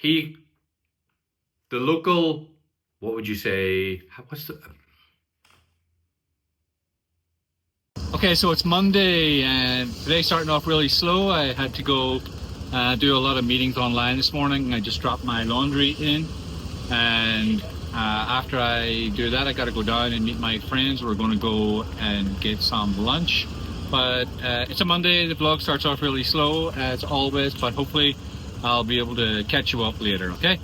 The local, what would you say? What's the? Okay, so it's Monday and today's starting off really slow. I had to go do a lot of meetings online this morning. I just dropped my laundry in, and after I do that, I got to go down and meet my friends. We're going to go and get some lunch. But it's a Monday. The vlog starts off really slow as always, but hopefully I'll be able to catch you up later, okay?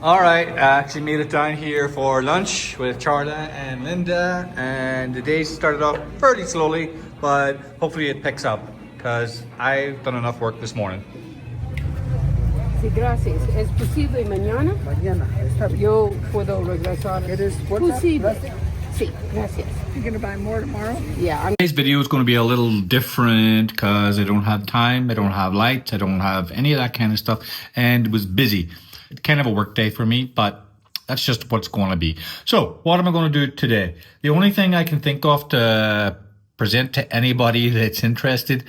All right, I actually made it down here for lunch with Charla and Linda, and the day started off fairly slowly, but hopefully it picks up because I've done enough work this morning. Sí, gracias. ¿Es posible mañana? Mañana, está bien. Yo puedo regresar. ¿Quieres Posible. Sí, gracias. You're going to buy more tomorrow? Yeah, Today's video is going to be a little different because I don't have time, I don't have lights, I don't have any of that kind of stuff, and it was busy. Kind of a work day for me, but that's just what's going to be. So what am I going to do today? The only thing I can think of to present to anybody that's interested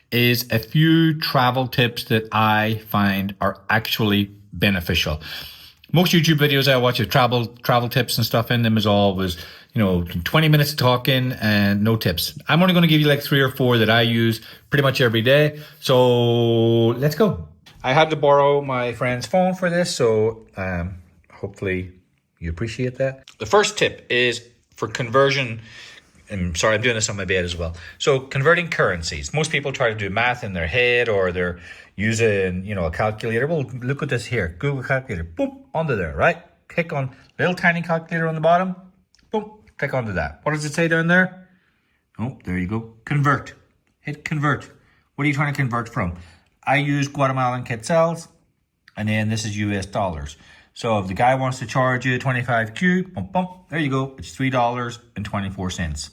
is a few travel tips that I find are actually beneficial. Most YouTube videos I watch with travel tips and stuff in them is always, 20 minutes of talking and no tips. I'm only going to give you like 3 or 4 that I use pretty much every day. So let's go. I had to borrow my friend's phone for this, so hopefully you appreciate that. The first tip is for conversion. I'm sorry, I'm doing this on my bed as well. So converting currencies. Most people try to do math in their head, or they're using, a calculator. Well, look at this here. Google calculator. Boom, onto there, right? Click on little tiny calculator on the bottom. Boom, click onto that. What does it say down there? Oh, there you go. Convert. Hit convert. What are you trying to convert from? I use Guatemalan quetzals, and then this is US dollars. So if the guy wants to charge you 25Q, bump, bump, there you go. It's $3.24.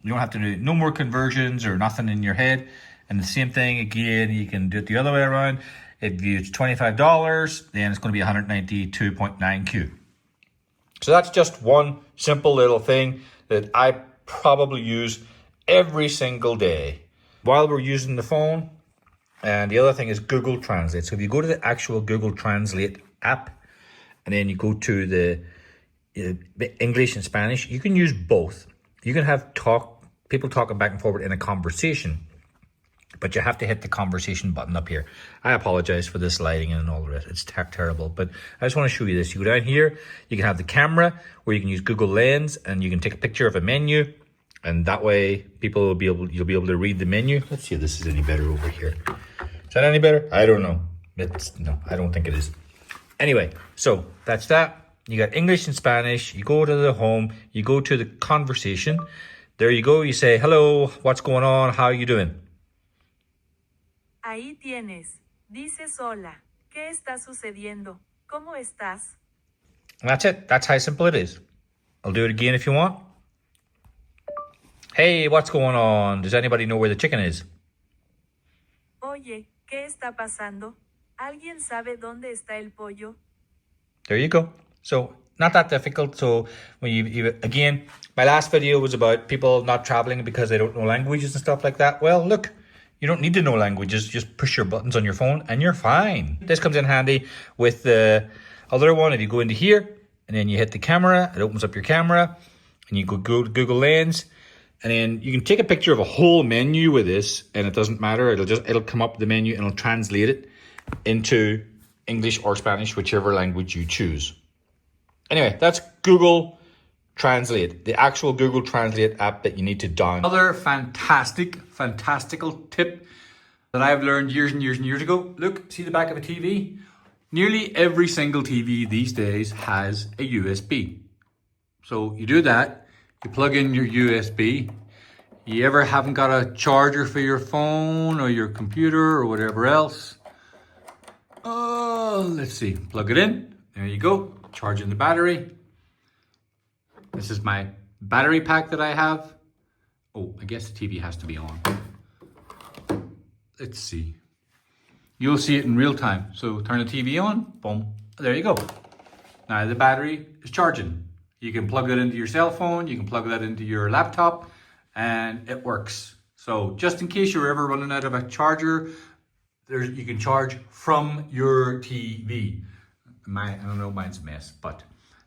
You don't have to do no more conversions or nothing in your head. And the same thing again, you can do it the other way around. If it's $25, then it's going to be 192.9Q. So that's just one simple little thing that I probably use every single day while we're using the phone. And the other thing is Google Translate. So if you go to the actual Google Translate app, and then you go to the English and Spanish, you can use both. You can have people talking back and forward in a conversation, but you have to hit the conversation button up here. I apologize for this lighting and all the rest. It's terrible, but I just want to show you this. You go down here, you can have the camera where you can use Google Lens, and you can take a picture of a menu, and that way you'll be able to read the menu. Let's see if this is any better over here. Is that any better? I don't know. No, I don't think it is. Anyway, so that's that. You got English and Spanish. You go to the home. You go to the conversation. There you go. You say, hello, what's going on? How are you doing? Ahí tienes. Dices hola. ¿Qué está sucediendo? ¿Cómo estás? And that's it. That's how simple it is. I'll do it again if you want. Hey, what's going on? Does anybody know where the chicken is? Oye, ¿qué está pasando? ¿Alguien sabe dónde está el pollo? There you go. So not that difficult. So when you again, my last video was about people not traveling because they don't know languages and stuff like that. Well, look, you don't need to know languages. Just push your buttons on your phone and you're fine. This comes in handy with the other one. If you go into here and then you hit the camera, it opens up your camera, and you go to Google Lens, and then you can take a picture of a whole menu with this, and it doesn't matter. It'll come up the menu and it'll translate it into English or Spanish, whichever language you choose. Anyway, that's Google Translate, the actual Google Translate app that you need to download. Another fantastical tip that I've learned years and years ago. Look, see the back of a TV? Nearly every single TV these days has a USB. So you do that, you plug in your USB. You ever haven't got a charger for your phone or your computer or whatever else? Oh, let's see, plug it in. There you go, charging the battery. This is my battery pack that I have. Oh, I guess the TV has to be on. Let's see. You'll see it in real time. So turn the TV on, boom, there you go. Now the battery is charging. You can plug it into your cell phone, you can plug that into your laptop, and it works. So just in case you're ever running out of a charger, you can charge from your TV. I don't know, mine's a mess, but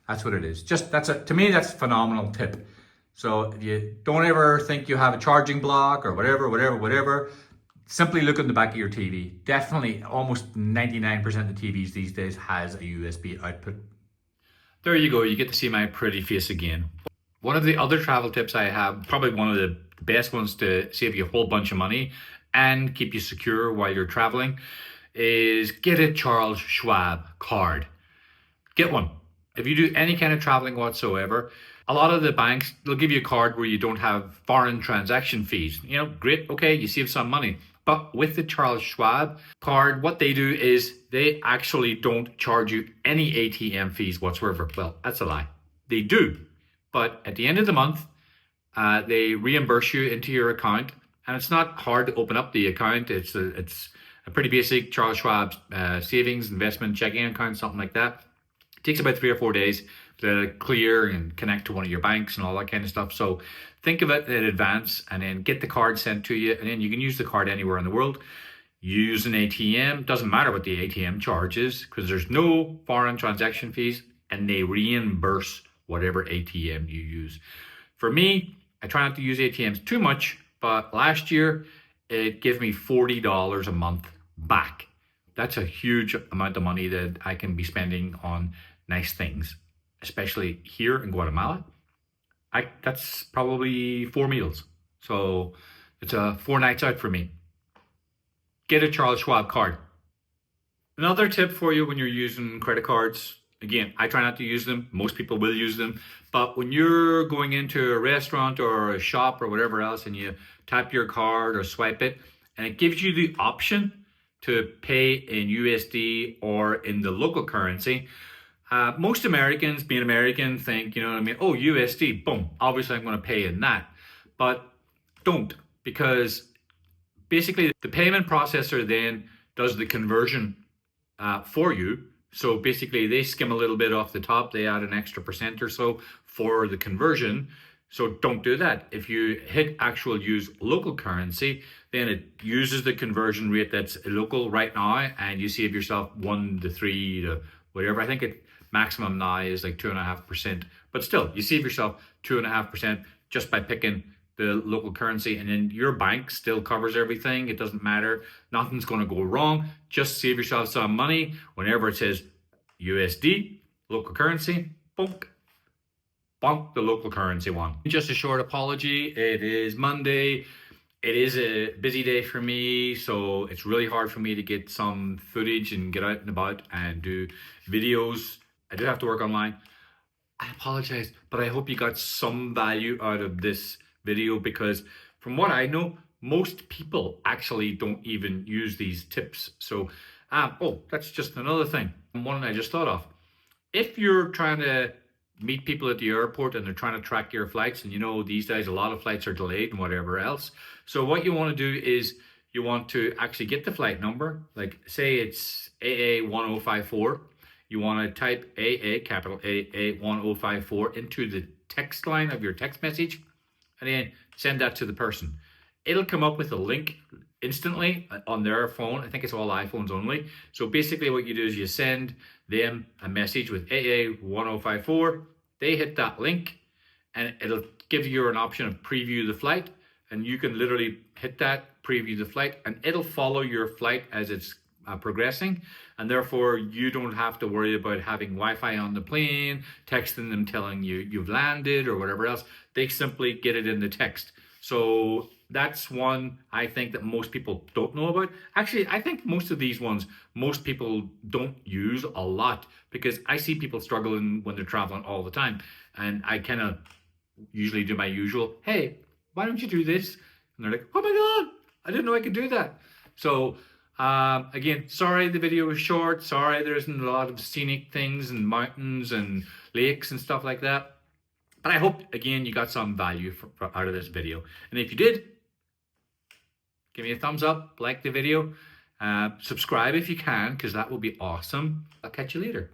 that's what it is. To me, that's a phenomenal tip. So if you don't ever think you have a charging block or whatever, simply look in the back of your TV. Definitely, almost 99% of the TVs these days has a USB output. There you go, you get to see my pretty face again. One of the other travel tips I have, probably one of the best ones to save you a whole bunch of money and keep you secure while you're traveling, is get a Charles Schwab card. Get one. If you do any kind of traveling whatsoever, a lot of the banks, they'll give you a card where you don't have foreign transaction fees. You know, great, okay, you save some money. But with the Charles Schwab card, what they do is they actually don't charge you any ATM fees whatsoever. Well, that's a lie. They do. But at the end of the month, they reimburse you into your account. And it's not hard to open up the account. It's a pretty basic Charles Schwab savings, investment, checking account, something like that. It takes about 3 or 4 days to clear and connect to one of your banks and all that kind of stuff. So think of it in advance and then get the card sent to you, and then you can use the card anywhere in the world. Use an ATM, doesn't matter what the ATM charges because there's no foreign transaction fees and they reimburse whatever ATM you use. For me, I try not to use ATMs too much, but last year it gave me $40 a month back. That's a huge amount of money that I can be spending on nice things, especially here in Guatemala. That's probably 4 meals. So it's 4 nights out for me. Get a Charles Schwab card. Another tip for you when you're using credit cards, again, I try not to use them. Most people will use them. But when you're going into a restaurant or a shop or whatever else and you tap your card or swipe it, and it gives you the option to pay in USD or in the local currency, most Americans, being American, think, you know what I mean? Oh, USD, boom, obviously I'm going to pay in that. But don't, because basically the payment processor then does the conversion for you. So basically they skim a little bit off the top, they add an extra % or so for the conversion. So don't do that. If you hit actual use local currency, then it uses the conversion rate that's local right now, and you save yourself 1 to 3 to whatever. I think it maximum now is like 2.5%, but still you save yourself 2.5% just by picking the local currency, and then your bank still covers everything. It doesn't matter. Nothing's going to go wrong. Just save yourself some money. Whenever it says USD, local currency, bonk the local currency one. Just a short apology. It is Monday. It is a busy day for me, so it's really hard for me to get some footage and get out and about and do videos. I do have to work online. I apologize, but I hope you got some value out of this video, because from what I know, most people actually don't even use these tips. So, oh, that's just another thing. One I just thought of. If you're trying to meet people at the airport and they're trying to track your flights, and you know these days a lot of flights are delayed and whatever else. So what you want to do is you want to actually get the flight number, like say it's AA1054. You want to type AA, capital AA1054 into the text line of your text message, and then send that to the person. It'll come up with a link instantly on their phone. I think it's all iPhones only. So basically what you do is you send them a message with AA1054. They hit that link and it'll give you an option of preview the flight, and you can literally hit that, preview the flight, and it'll follow your flight as it's progressing, and therefore you don't have to worry about having Wi-Fi on the plane, texting them telling you you've landed or whatever else. They simply get it in the text. So that's one I think that most people don't know about. Actually, I think most of these ones, most people don't use a lot, because I see people struggling when they're traveling all the time. And I kind of usually do my usual, hey, why don't you do this? And they're like, oh my God, I didn't know I could do that. So again, sorry the video was short. Sorry there isn't a lot of scenic things and mountains and lakes and stuff like that. But I hope, again, you got some value out of this video. And if you did, give me a thumbs up, like the video, subscribe if you can, because that will be awesome. I'll catch you later.